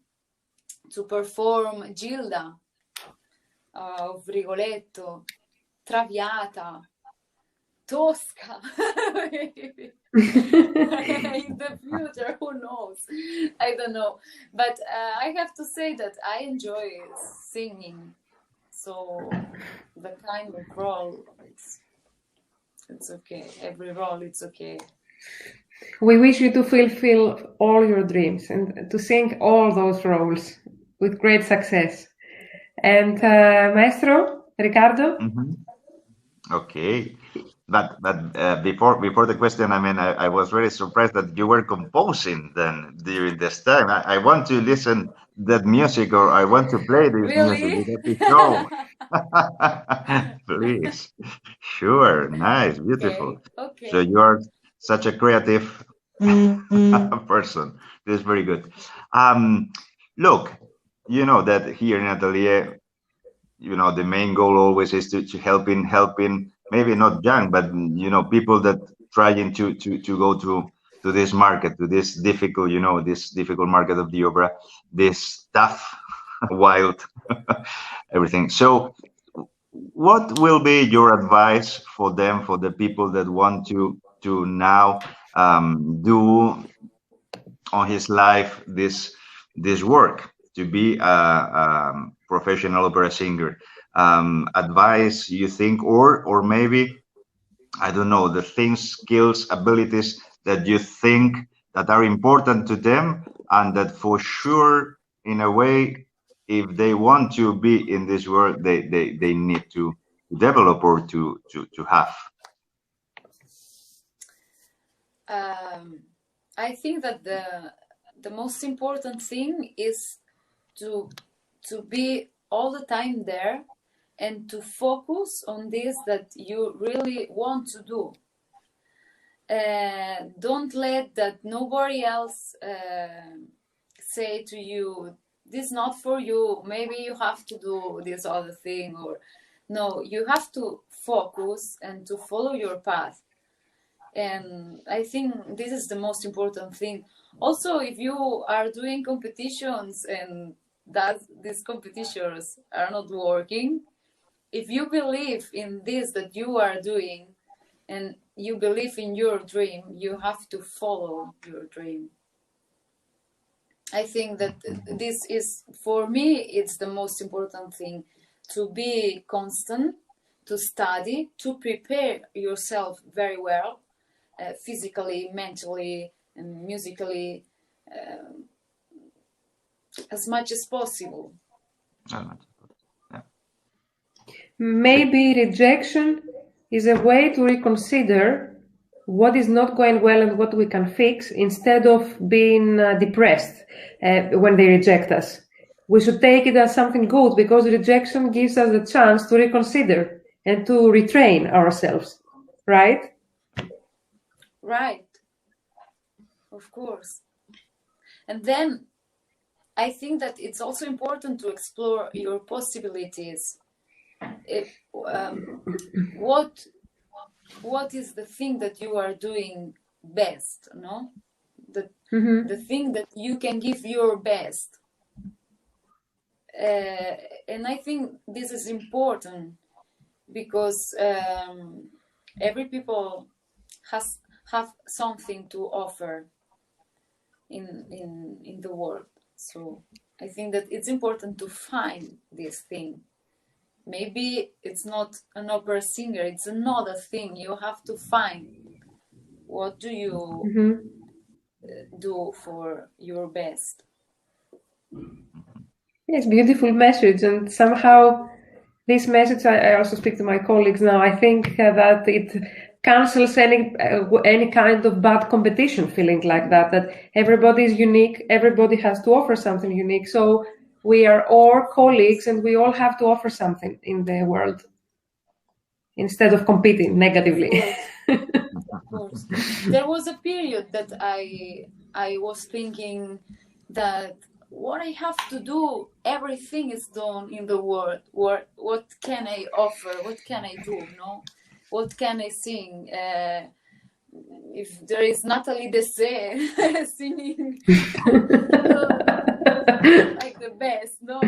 to perform Gilda of Rigoletto, Traviata, Tosca. In the future, who knows? I don't know. But I have to say that I enjoy singing. So the kind of role, it's okay. Every role, it's okay. We wish you to fulfill all your dreams and to sing all those roles with great success. And Maestro, Riccardo? Okay. But before the question, I mean, I was very surprised that you were composing then during this time. I want to listen that music, or I want to play this music. Really? You have to show. Please. Sure. Nice. Beautiful. Okay. So you are such a creative person. This is very good. Look, you know that here in Atelier, you know, the main goal always is to helping maybe not young, but you know, people that trying to go to this market, to this difficult, you know, this difficult market of the opera, this tough, wild, everything. So what will be your advice for them, for the people that want to now do on his life this work, to be a professional opera singer? Advice, you think, or maybe, I don't know, the things, skills, abilities that you think that are important to them, and that for sure, in a way, if they want to be in this world, they need to develop or to have. I think that the most important thing is to be all the time there and to focus on this that you really want to do. Don't let that nobody else say to you, this is not for you, maybe you have to do this other thing, or no, you have to focus and to follow your path. And I think this is the most important thing. Also, if you are doing competitions and that these competitions are not working, if you believe in this that you are doing and you believe in your dream, you have to follow your dream. I think that this is, for me, it's the most important thing, to be constant, to study, to prepare yourself very well, physically, mentally, and musically, as much as possible. Maybe rejection is a way to reconsider what is not going well and what we can fix, instead of being depressed when they reject us. We should take it as something good, because rejection gives us the chance to reconsider and to retrain ourselves, right? Right, of course. And then I think that it's also important to explore your possibilities. What is the thing that you are doing best, no? The thing that you can give your best. And I think this is important, because every people have something to offer in the world. So I think that it's important to find this thing. Maybe it's not an opera singer, it's another thing. You have to find what do you do for your best. Yes, beautiful message. And somehow this message, I also speak to my colleagues now, I think that it cancels any kind of bad competition feeling like that everybody is unique, everybody has to offer something unique. So we are all colleagues and we all have to offer something in the world instead of competing negatively. Of course. There was a period that I was thinking that what I have to do, everything is done in the world. What can I offer? What can I do? No? What can I sing? If there is Nathalie Dessay singing like the best. No,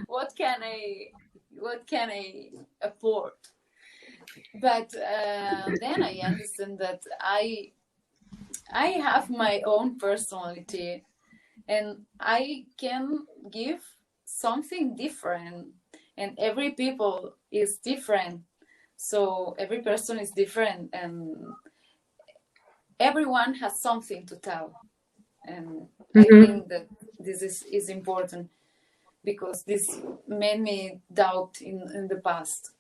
what can I afford? But then I understand that I have my own personality, and I can give something different, and every people is different, so every person is different, and everyone has something to tell. And I think that this is important, because this made me doubt in the past.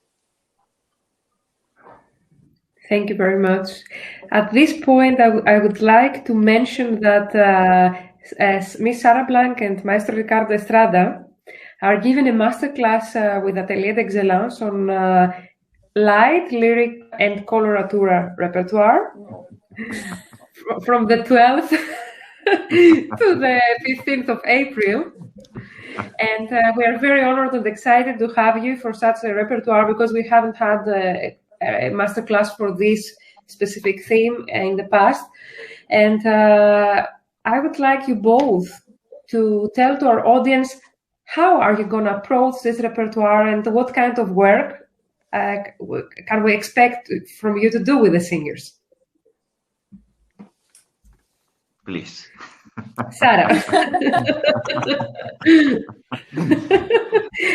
Thank you very much. At this point, I would like to mention that Miss Sara Blanch and Maestro Ricardo Estrada are giving a masterclass with Atelier d'Excellence on light, lyric, and coloratura repertoire from the 12th to the 15th of April. And we are very honored and excited to have you for such a repertoire, because we haven't had a masterclass for this specific theme in the past. And I would like you both to tell to our audience, how are you going to approach this repertoire, and what kind of work can we expect from you to do with the singers? Please. Sara.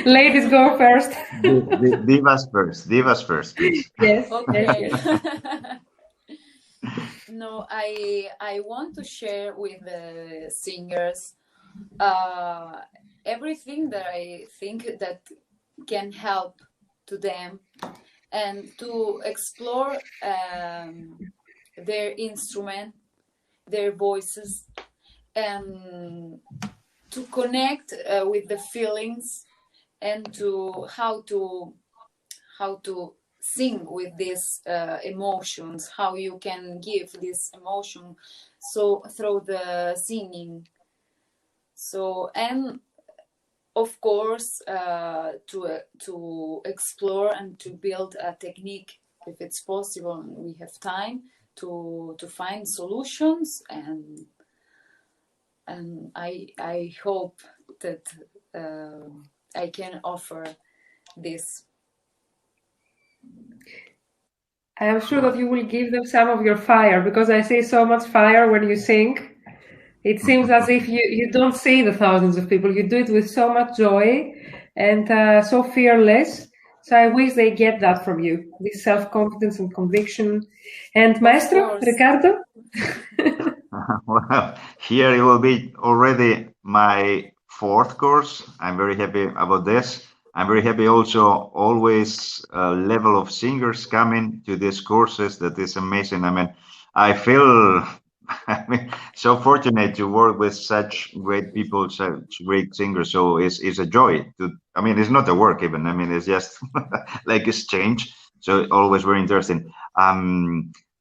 Ladies go first. Divas first, please. Yes. Okay. No, I want to share with the singers everything that I think that can help to them, and to explore their instrument, their voices, and to connect with the feelings, and to how to sing with these emotions, how you can give this emotion so through the singing. So, and of course to explore and to build a technique, if it's possible and we have time, to find solutions, and I hope that I can offer this. I am sure that you will give them some of your fire, because I see so much fire when you sing. It seems as if you don't see the thousands of people. You do it with so much joy and so fearless. So I wish they get that from you, this self-confidence and conviction. And Maestro, Ricardo? Well, here it will be already my 4th course. I'm very happy about this. I'm very happy also always level of singers coming to these courses. That is amazing. I mean, I feel so fortunate to work with such great people, such great singers. So it's a joy to, I mean, it's not a work even. I mean, it's just like exchange. So always very interesting.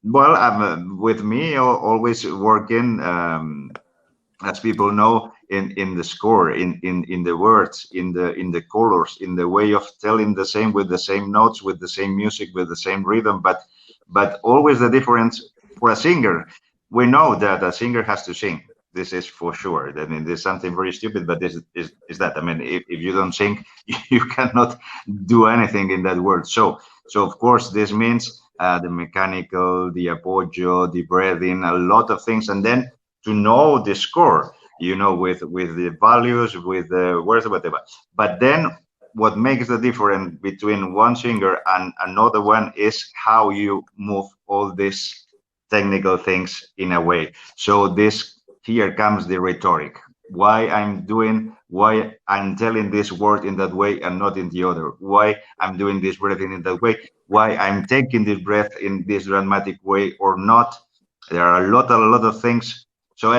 Well, with me, always working, as people know, in the score, in the words, in the colors, in the way of telling the same, with the same notes, with the same music, with the same rhythm, but always the difference for a singer. We know that a singer has to sing. This is for sure. I mean, there's something very stupid, but this is that. I mean, if you don't sing, you cannot do anything in that world. So of course, this means the mechanical, the appoggio, the breathing, a lot of things, and then to know the score, you know, with the values, with the words, whatever. But then what makes the difference between one singer and another one is how you move all these technical things in a way. So here comes the rhetoric. Why I'm telling this word in that way and not in the other. Why I'm doing this breathing in that way. Why I'm taking this breath in this dramatic way or not. There are a lot of things. So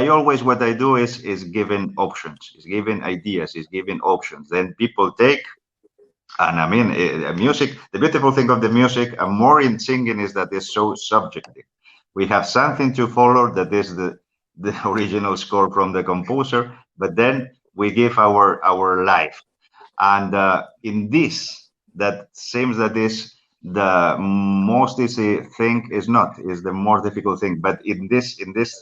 what I do is giving options, is giving ideas, is giving options. Then people take, and I mean, music, the beautiful thing of the music, and more in singing, is that it's so subjective. We have something to follow, that is the original score from the composer, but then we give our life. And in this, that seems that is the most easy thing, is the more difficult thing. But in this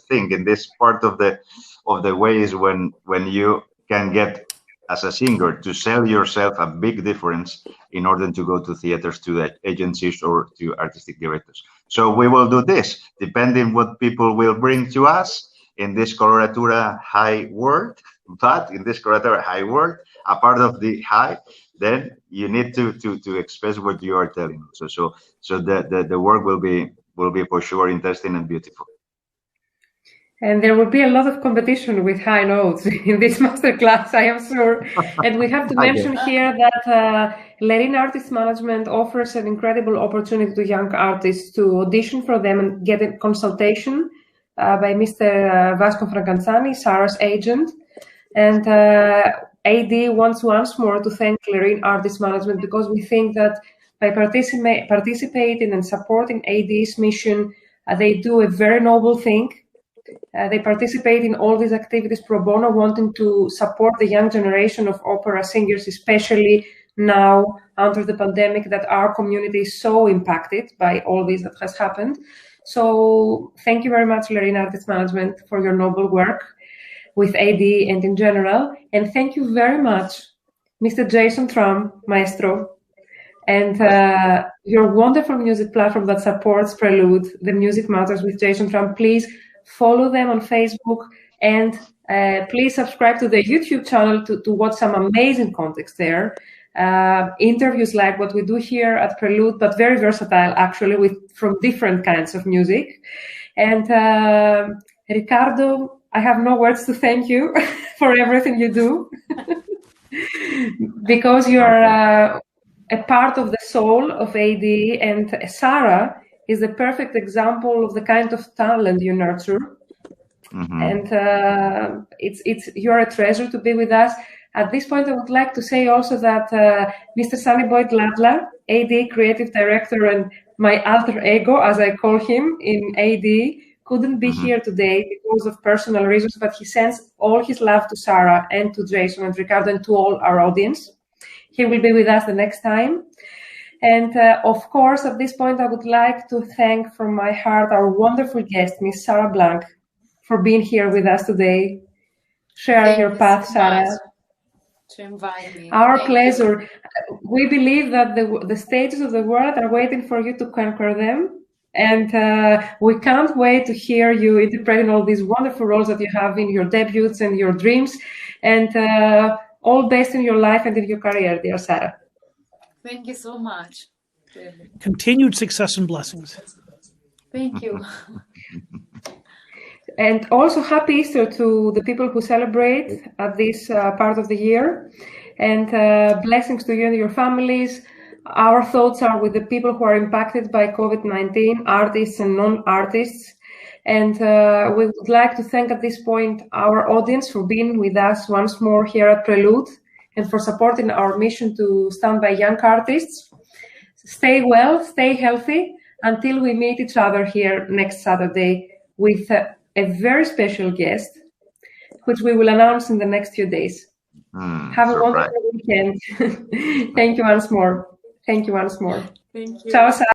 thing, in this part of the way, is when you can get as a singer to sell yourself a big difference in order to go to theaters, to the agencies, or to artistic directors. So we will do this, depending what people will bring to us in this coloratura high world. But in this coloratura high world, a part of the high, then you need to express what you are telling. So the work will be for sure interesting and beautiful. And there will be a lot of competition with high notes in this masterclass, I am sure. And we have to mention here that Lerina Artist Management offers an incredible opportunity to young artists to audition for them and get a consultation by Mr. Vasco Francanzani, Sara's agent. And AD wants once more to thank Lerina Artist Management, because we think that by participating and supporting AD's mission, they do a very noble thing. They participate in all these activities pro bono, wanting to support the young generation of opera singers, especially now under the pandemic, that our community is so impacted by all this that has happened. So thank you very much, Lerina Artist Management, for your noble work with AD and in general. And thank you very much, Mr. Jason Tramm, Maestro, and your wonderful music platform that supports Prelude, The Music Matters with Jason Tramm. Please follow them on Facebook, and please subscribe to their YouTube channel to watch some amazing context there. Interviews like what we do here at Prelude, but very versatile actually, from different kinds of music. And Ricardo, I have no words to thank you for everything you do, because you are a part of the soul of AD, and Sara is the perfect example of the kind of talent you nurture. Mm-hmm. And you're a treasure to be with us. At this point, I would like to say also that Mr. Sunny Boy Gladla, AD creative director and my alter ego, as I call him in AD, couldn't be here today because of personal reasons, but he sends all his love to Sara and to Jason and Ricardo and to all our audience. He will be with us the next time. And of course, at this point, I would like to thank from my heart our wonderful guest, Miss Sara Blanch, for being here with us today, sharing your path, Sara. To invite me. Our pleasure. We believe that the stages of the world are waiting for you to conquer them. And we can't wait to hear you interpreting all these wonderful roles that you have in your debuts and your dreams. And all best in your life and in your career, dear Sara. Thank you so much. Continued success and blessings. Thank you. And also happy Easter to the people who celebrate at this part of the year. And blessings to you and your families. Our thoughts are with the people who are impacted by COVID-19, artists and non-artists. And we would like to thank at this point our audience for being with us once more here at Prelude, and for supporting our mission to stand by young artists. Stay well, stay healthy, until we meet each other here next Saturday with a very special guest, which we will announce in the next few days. Have a wonderful weekend. Thank you once more. Thank you once more. Thank you. Ciao, Sara.